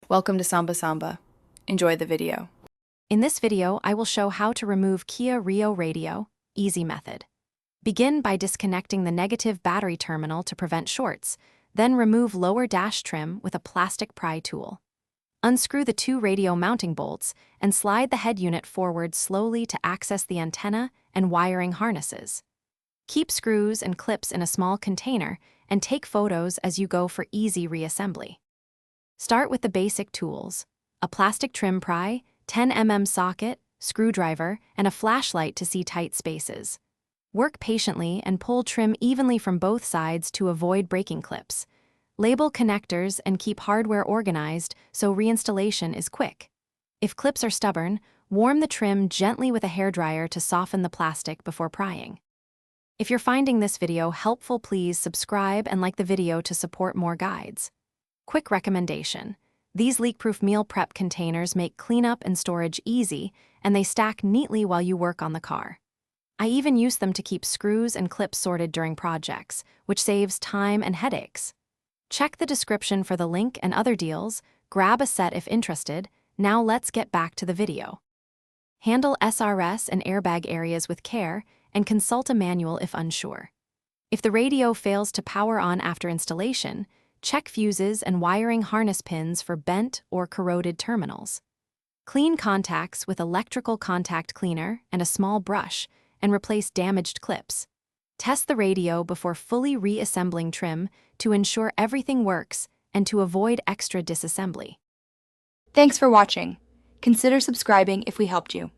Welcome to Samba Samba. Enjoy the video. In this video, I will show how to remove Kia Rio radio, easy method. Begin by disconnecting the negative battery terminal to prevent shorts, then remove lower dash trim with a plastic pry tool. Unscrew the two radio mounting bolts and slide the head unit forward slowly to access the antenna and wiring harnesses. Keep screws and clips in a small container and take photos as you go for easy reassembly. Start with the basic tools: a plastic trim pry, 10 mm socket, screwdriver, and a flashlight to see tight spaces. Work patiently and pull trim evenly from both sides to avoid breaking clips. Label connectors and keep hardware organized so reinstallation is quick. If clips are stubborn, warm the trim gently with a hairdryer to soften the plastic before prying. If you're finding this video helpful, please subscribe and like the video to support more guides. Quick recommendation: these leak-proof meal prep containers make cleanup and storage easy, and they stack neatly while you work on the car. I even use them to keep screws and clips sorted during projects, which saves time and headaches. Check the description for the link and other deals, grab a set if interested. Now let's get back to the video. Handle SRS and airbag areas with care and consult a manual if unsure. If the radio fails to power on after installation, check fuses and wiring harness pins for bent or corroded terminals. Clean contacts with electrical contact cleaner and a small brush and replace damaged clips. Test the radio before fully reassembling trim to ensure everything works and to avoid extra disassembly. Thanks for watching. Consider subscribing if we helped you.